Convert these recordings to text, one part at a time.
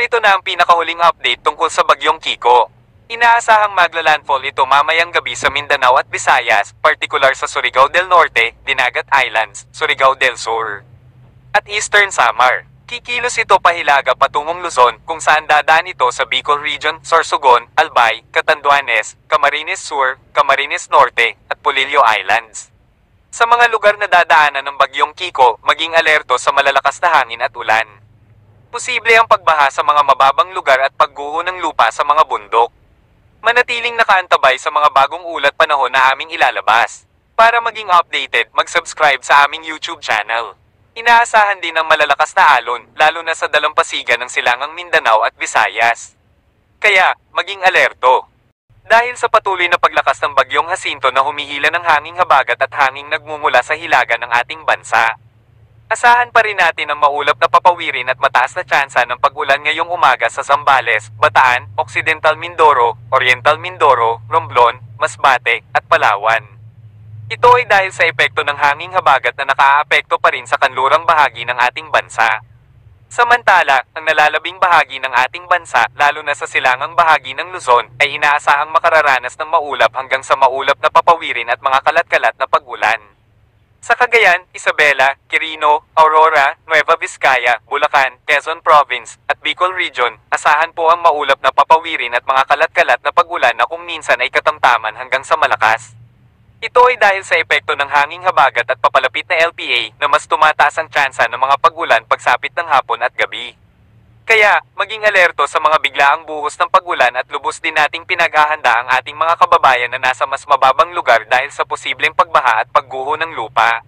ito na ang pinakahuling update tungkol sa bagyong Kiko. Inaasahang maglalandfall ito mamayang gabi sa Mindanao at Visayas, partikular sa Surigao del Norte, Dinagat Islands, Surigao del Sur, at Eastern Samar. Kikilos ito pahilaga patungong Luzon, kung saan dadaan ito sa Bicol Region, Sorsogon, Albay, Catanduanes, Camarines Sur, Camarines Norte, at Polillo Islands. Sa mga lugar na dadaanan ng bagyong Kiko, maging alerto sa malalakas na hangin at ulan. Posible ang pagbaha sa mga mababang lugar at pagguho ng lupa sa mga bundok. Manatiling nakaantabay sa mga bagong ulat panahon na aming ilalabas. Para maging updated, mag-subscribe sa aming YouTube channel. Inaasahan din ang malalakas na alon, lalo na sa dalampasigan ng silangang Mindanao at Visayas. Kaya, maging alerto. Dahil sa patuloy na paglakas ng bagyong Jacinto na humihila ng hanging habagat at hanging nagmumula sa hilaga ng ating bansa, asahan pa rin natin ang maulap na papawirin at mataas na tsansa ng pag-ulan ngayong umaga sa Zambales, Bataan, Occidental Mindoro, Oriental Mindoro, Romblon, Masbate, at Palawan. Ito ay dahil sa epekto ng hanging habagat na nakaaapekto pa rin sa kanlurang bahagi ng ating bansa. Samantala, ang nalalabing bahagi ng ating bansa, lalo na sa silangang bahagi ng Luzon, ay inaasahang makararanas ng maulap hanggang sa maulap na papawirin at mga kalat-kalat na pag-ulan. Sa Cagayan, Isabela, Quirino, Aurora, Nueva Vizcaya, Bulacan, Quezon Province, at Bicol Region, asahan po ang maulap na papawirin at mga kalat-kalat na pag-ulan na kung minsan ay katamtaman hanggang sa malakas. Ito ay dahil sa epekto ng hanging habagat at papalapit na LPA na mas tumataas ang tsansa ng mga pag-ulan pagsapit ng hapon at gabi. Kaya, maging alerto sa mga biglaang buhos ng pag-ulan at lubos din nating pinaghahanda ang ating mga kababayan na nasa mas mababang lugar dahil sa posibleng pagbaha at pagguho ng lupa.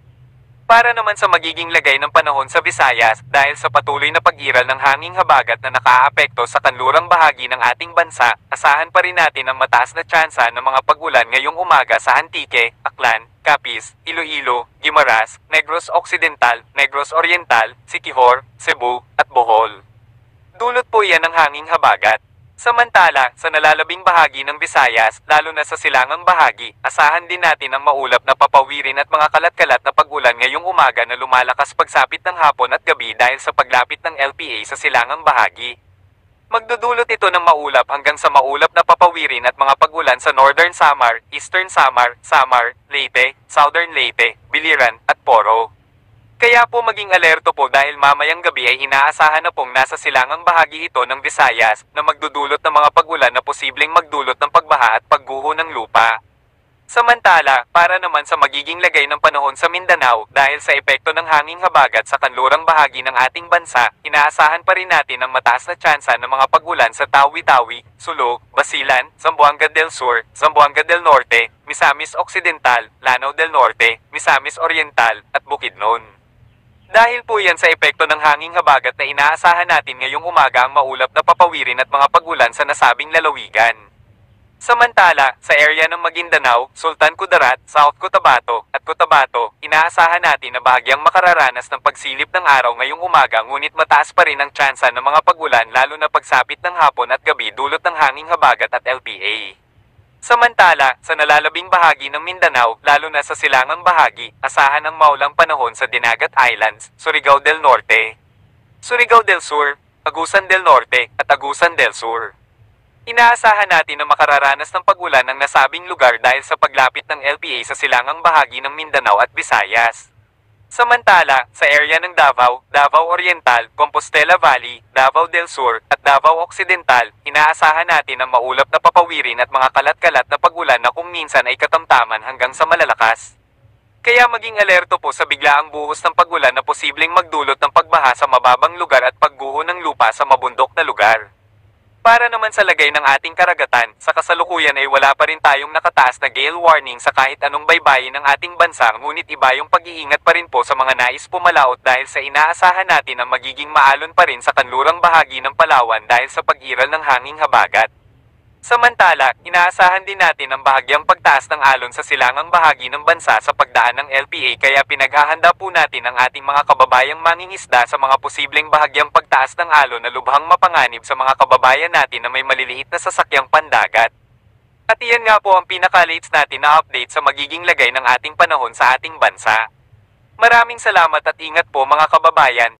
Para naman sa magiging lagay ng panahon sa Visayas, dahil sa patuloy na pag-iral ng hanging habagat na nakaaapekto sa kanlurang bahagi ng ating bansa, asahan pa rin natin ang mataas na tsansa ng mga pag-ulan ngayong umaga sa Antique, Aklan, Capiz, Iloilo, Guimaras, Negros Occidental, Negros Oriental, Siquijor, Cebu, at Bohol. Dulot po yan ng hanging habagat. Samantala, sa nalalabing bahagi ng Visayas, lalo na sa silangang bahagi, asahan din natin ang maulap na papawirin at mga kalat-kalat na pag-ulan ngayong umaga na lumalakas pagsapit ng hapon at gabi dahil sa paglapit ng LPA sa silangang bahagi. Magdudulot ito ng maulap hanggang sa maulap na papawirin at mga pag-ulan sa Northern Samar, Eastern Samar, Samar, Leyte, Southern Leyte, Biliran, at Poro. Kaya po maging alerto po dahil mamayang gabi ay inaasahan na pong nasa silangang bahagi ito ng Visayas na magdudulot ng mga pag-ulan na posibleng magdulot ng pagbaha at pagguho ng lupa. Samantala, para naman sa magiging lagay ng panahon sa Mindanao dahil sa epekto ng hanging habagat sa kanlurang bahagi ng ating bansa, inaasahan pa rin natin ang mataas na tsansa ng mga pag-ulan sa Tawi-Tawi, Sulu, Basilan, Zamboanga del Sur, Zamboanga del Norte, Misamis Occidental, Lanao del Norte, Misamis Oriental, at Bukidnon. Dahil po yan sa epekto ng hanging habagat na inaasahan natin ngayong umaga ang maulap na papawirin at mga pag-ulan sa nasabing lalawigan. Samantala, sa area ng Maguindanao, Sultan Kudarat, South Cotabato, at Cotabato, inaasahan natin na bahagyang makararanas ng pagsilip ng araw ngayong umaga ngunit mataas pa rin ang tsansa ng mga pag-ulan lalo na pagsapit ng hapon at gabi dulot ng hanging habagat at LPA. Samantala, sa nalalabing bahagi ng Mindanao, lalo na sa silangang bahagi, asahan ang maulang panahon sa Dinagat Islands, Surigao del Norte, Surigao del Sur, Agusan del Norte, at Agusan del Sur. Inaasahan natin na makararanas ng pag-ulan ang nasabing lugar dahil sa paglapit ng LPA sa silangang bahagi ng Mindanao at Visayas. Samantala, sa area ng Davao, Davao Oriental, Compostela Valley, Davao del Sur, at Davao Occidental, inaasahan natin ang maulap na papawirin at mga kalat-kalat na pag-ulan na kung minsan ay katamtaman hanggang sa malalakas. Kaya maging alerto po sa biglaang buhos ng pag-ulan na posibleng magdulot ng pagbaha sa mababang lugar at pagguho ng lupa sa mabundok na lugar. Para naman sa lagay ng ating karagatan, sa kasalukuyan ay wala pa rin tayong nakataas na gale warning sa kahit anong baybayin ng ating bansa ngunit iba yung pag-iingat pa rin po sa mga nais pumalaot dahil sa inaasahan natin na magiging maalon pa rin sa kanlurang bahagi ng Palawan dahil sa pag-iral ng hanging habagat. Samantala, inaasahan din natin ang bahagyang pagtaas ng alon sa silangang bahagi ng bansa sa pagdaan ng LPA kaya pinaghahanda po natin ang ating mga kababayang mangingisda sa mga posibleng bahagyang pagtaas ng alon na lubhang mapanganib sa mga kababayan natin na may maliliit na sasakyang pandagat. At iyan nga po ang pinaka-latest natin na update sa magiging lagay ng ating panahon sa ating bansa. Maraming salamat at ingat po mga kababayan.